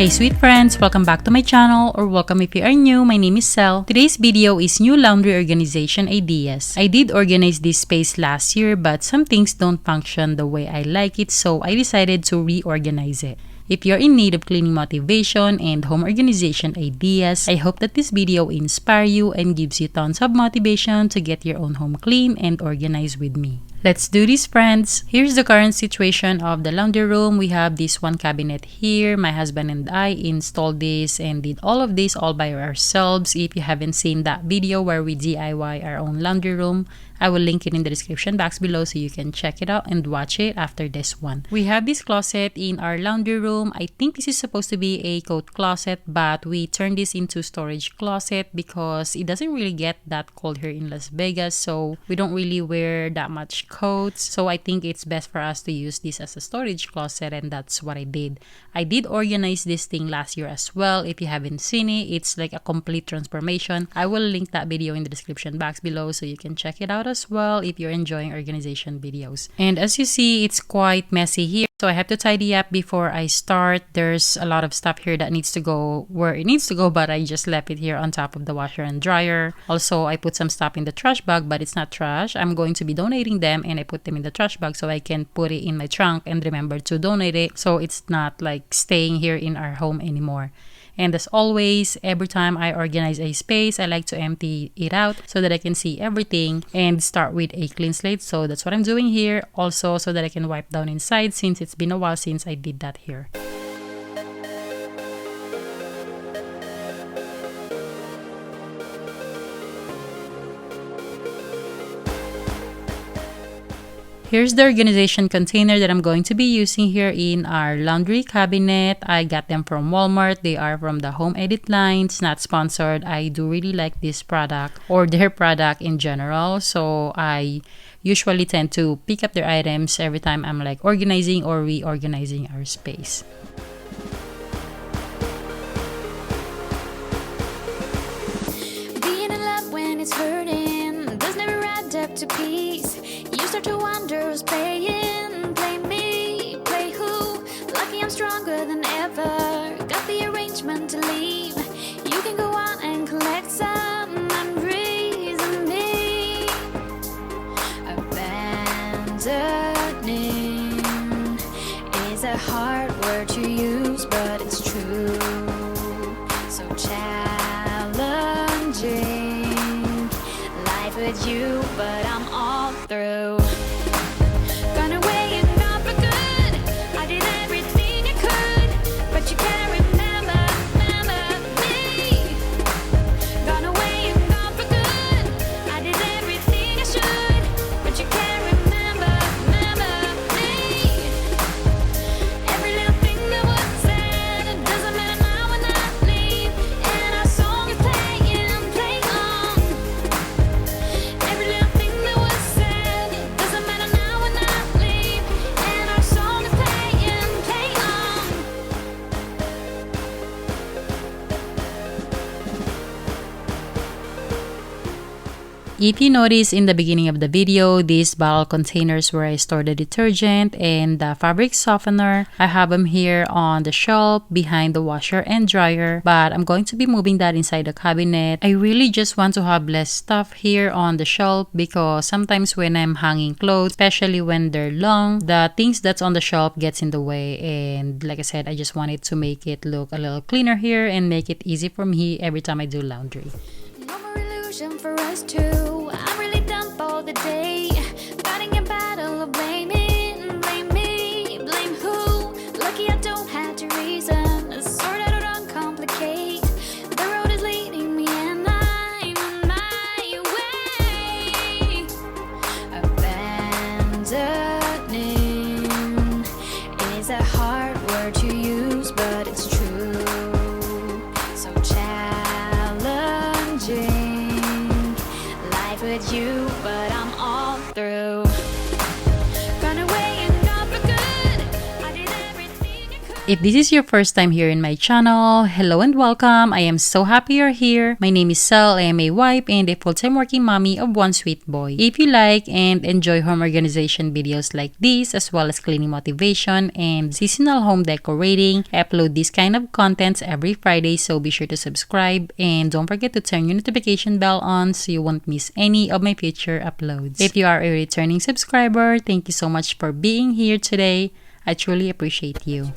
Hey sweet friends, welcome back to my channel, or welcome if you are new. My name is Sel. Today's video is new laundry organization ideas. I did organize this space last year, but some things don't function the way I like it, so I decided to reorganize it. If you're in need of cleaning motivation and home organization ideas, I hope that this video inspires you and gives you tons of motivation to get your own home clean and organized with me. Let's do this, friends! Here's the current situation of the laundry room. We have this one cabinet here. My husband and I installed this and did all of this all by ourselves. If you haven't seen that video where we DIY our own laundry room, I will link it in the description box below so you can check it out and watch it after this one. We have this closet in our laundry room. I think this is supposed to be a coat closet, but we turned this into storage closet because it doesn't really get that cold here in Las Vegas, so we don't really wear that much coats. So I think it's best for us to use this as a storage closet, and that's what I did. I did organize this thing last year as well. If you haven't seen it, it's like a complete transformation. I will link that video in the description box below so you can check it out as well if you're enjoying organization videos. And as you see, it's quite messy here, so I have to tidy up before I start. There's a lot of stuff here that needs to go where it needs to go, but I just left it here on top of the washer and dryer. Also, I put some stuff in the trash bag, but it's not trash. I'm going to be donating them, and I put them in the trash bag so I can put it in my trunk and remember to donate it, so it's not like staying here in our home anymore. And as always, every time I organize a space, I like to empty it out so that I can see everything and start with a clean slate. So that's what I'm doing here, also so that I can wipe down inside since it's been a while since I did that here. Here's the organization container that I'm going to be using here in our laundry cabinet. I got them from Walmart. They are from the Home Edit line. It's not sponsored. I do really like this product or their product in general. So I usually tend to pick up their items every time I'm like organizing or reorganizing our space. Being in love when it's hurting does never add up to peace. You start to wonder who's playing. Play me, play who? Lucky I'm stronger than ever. Got the arrangement to leave. You can go on and collect some memories of me. Abandoning is a hard word to use, but it's true. So challenging life with you, but I'm all through. Gone away and gone for good. I did everything I could, but you can't remember me. Gone away and gone for good. I did everything I should, but you can't remember me. Every little thing that was said, it doesn't matter now when I leave, and our song is playing, play on. Every little thing that was said, it doesn't matter now when I leave, and our song is playing, play on. If you notice in the beginning of the video, these bottle containers where I store the detergent and the fabric softener, I have them here on the shelf behind the washer and dryer, but I'm going to be moving that inside the cabinet. I really just want to have less stuff here on the shelf because sometimes when I'm hanging clothes, especially when they're long, the things that's on the shelf gets in the way, and like I said, I just wanted to make it look a little cleaner here and make it easy for me every time I do laundry. No more illusion for us two. I'm really done for the day. Fighting a battle of blaming. Blame me, blame who? Lucky I don't have to reason. Sort out or uncomplicate. The road is leading me and I'm on my way. Abandoning is a hard word to use, but it's true. So challenging life with you, but I'm all If this is your first time here in my channel, hello and welcome. I am so happy you're here. My name is Sel. I am a wife and a full-time working mommy of one sweet boy. If you like and enjoy home organization videos like this, as well as cleaning motivation and seasonal home decorating, I upload this kind of contents every Friday, so be sure to subscribe and don't forget to turn your notification bell on so you won't miss any of my future uploads. If you are a returning subscriber, thank you so much for being here today. I truly appreciate you.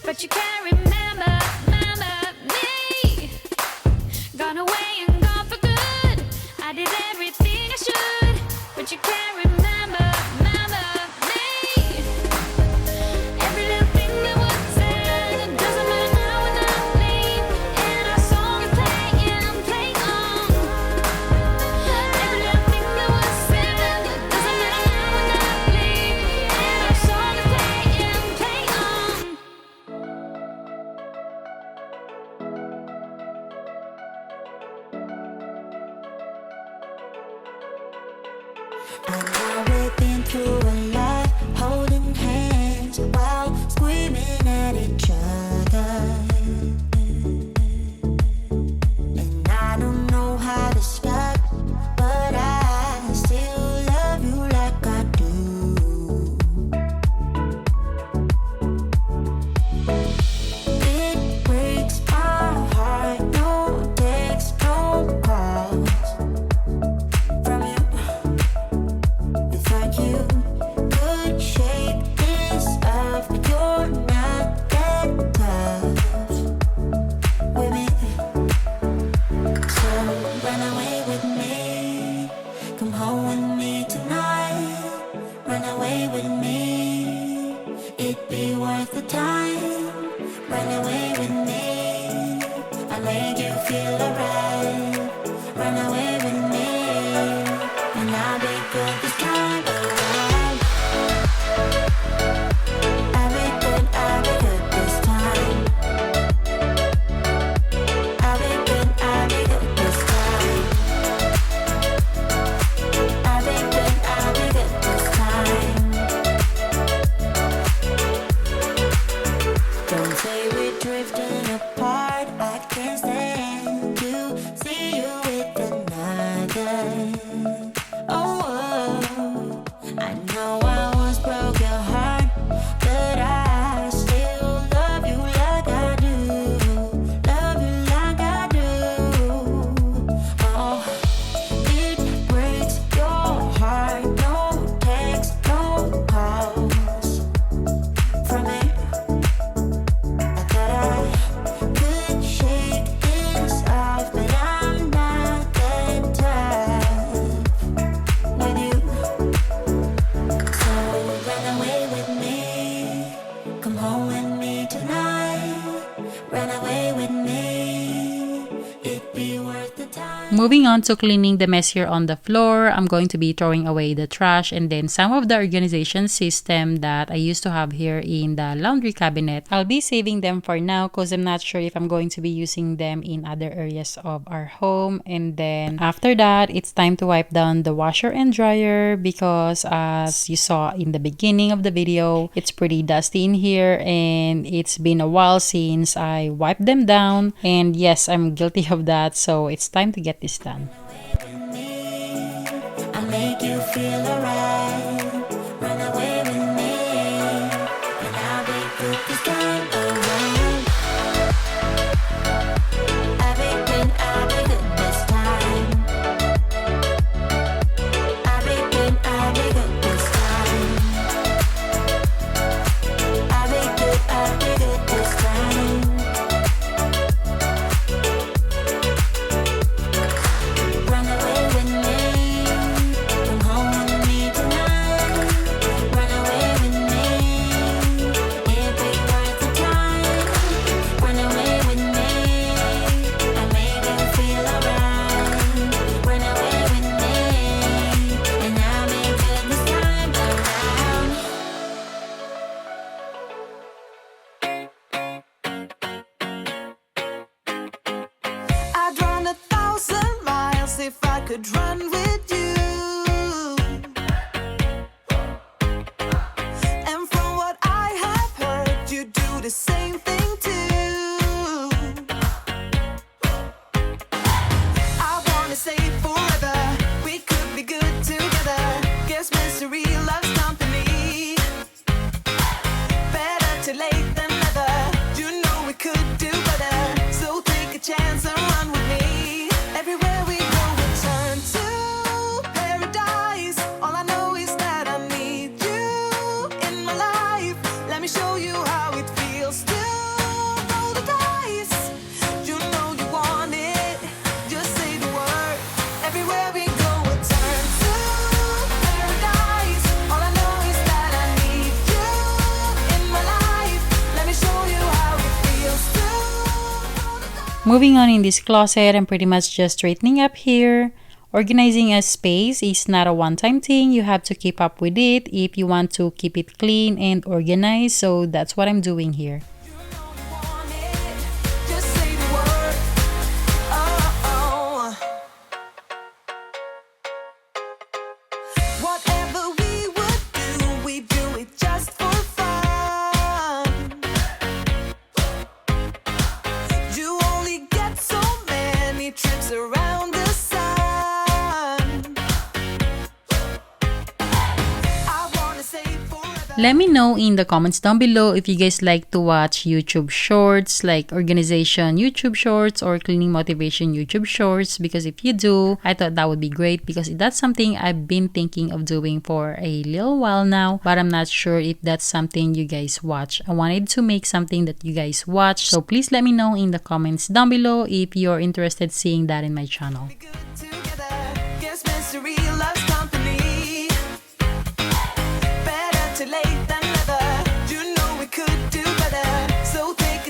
But you can't remember, remember me. Gone away and gone for good. I did everything I should, but you can't remember, remember me. Every little thing that was said, it doesn't matter now when I leave, and our song is playing, playing on. Every little thing that was said, it doesn't matter now when I leave, and our song is playing, playing on. And now we've been through a lot, holding hands while screaming at each other. And I don't know how to stop, but I still love you like I do. It breaks my heart, no text, no calls from you. Without you, could shake this off. You're not that tough with me. So run away with me. Come home with me tonight. Run away with me. It'd be worth the time. Run away with me. I'll make you feel alright. Run away with me. And I'll be good this time around. I'll be good this time. I'll be good this time. I'll be good this time. Don't say we're drifting apart. I can't stand to see you with another. Oh, I know I once broke your heart, but I still love you like I do. Love you like I do. Oh, it breaks your heart. No text, no calls from me. I thought I could shake this off, but I'm not that tough with you. So run away with me. Come home with me tonight. Run away with me. It'd be worth the time. Moving on to cleaning the mess here on the floor, I'm going to be throwing away the trash and then some of the organization system that I used to have here in the laundry cabinet. I'll be saving them for now because I'm not sure if I'm going to be using them in other areas of our home. And then after that, it's time to wipe down the washer and dryer because as you saw in the beginning of the video, it's pretty dusty in here and it's been a while since I wiped them down. And yes, I'm guilty of that, so it's time to get this done. I'll make you feel alright. Run away with me, and I'll be good this time around. I'll be good this time. I'll be Moving on in this closet, I'm pretty much just straightening up here. Organizing a space is not a one-time thing. You have to keep up with it if you want to keep it clean and organized. So that's what I'm doing here. Let me know in the comments down below if you guys like to watch YouTube shorts like organization YouTube shorts or cleaning motivation YouTube shorts, because if you do, I thought that would be great because that's something I've been thinking of doing for a little while now, but I'm not sure if that's something you guys watch. I wanted to make something that you guys watch, so please let me know in the comments down below if you're interested seeing that in my channel.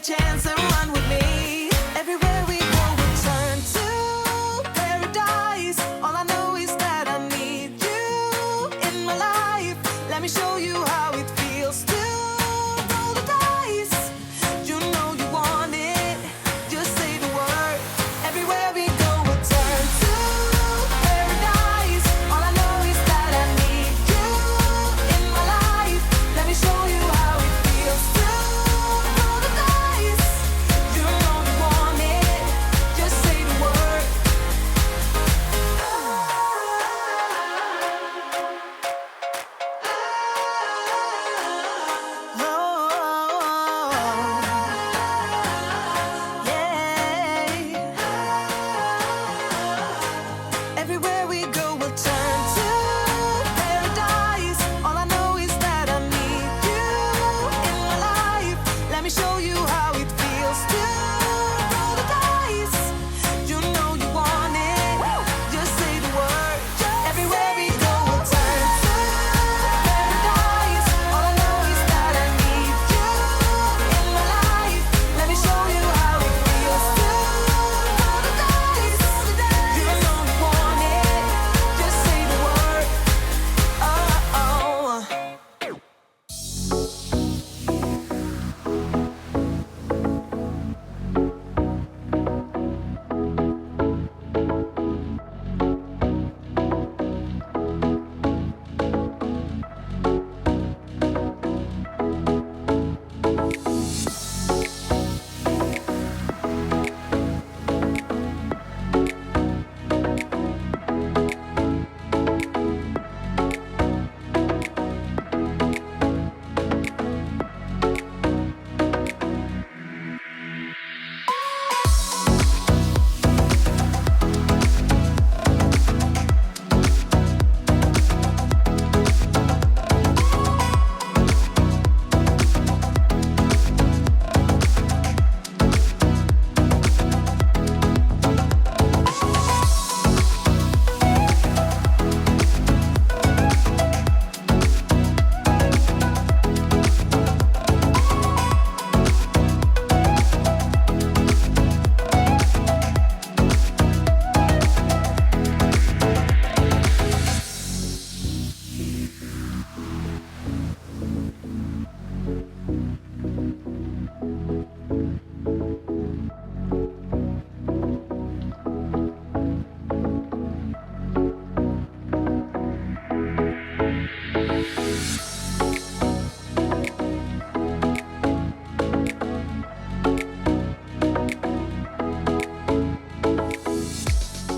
Chance and run with me. Everywhere we go, we turn to paradise. All I know is that I need you in my life. Let me show you how it feels to roll the dice. You know you want it, just say the word. Everywhere we go, we turn to paradise. All I know is that I need you in my life. Let me show you how it feels to roll the dice.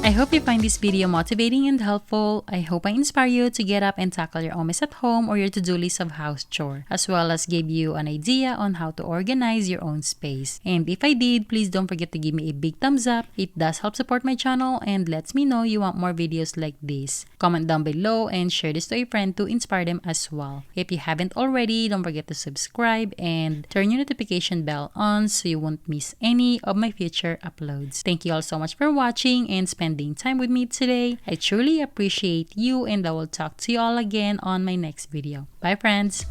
I hope you find this video motivating and helpful. I hope I inspire you to get up and tackle your own mess at home or your to-do list of house chore, as well as give you an idea on how to organize your own space. And if I did, please don't forget to give me a big thumbs up. It does help support my channel and lets me know you want more videos like this. Comment down below and share this to a friend to inspire them as well. If you haven't already, don't forget to subscribe and turn your notification bell on so you won't miss any of my future uploads. Thank you all so much for watching and spending time with me today. I truly appreciate you, and I will talk to you all again on my next video. Bye friends!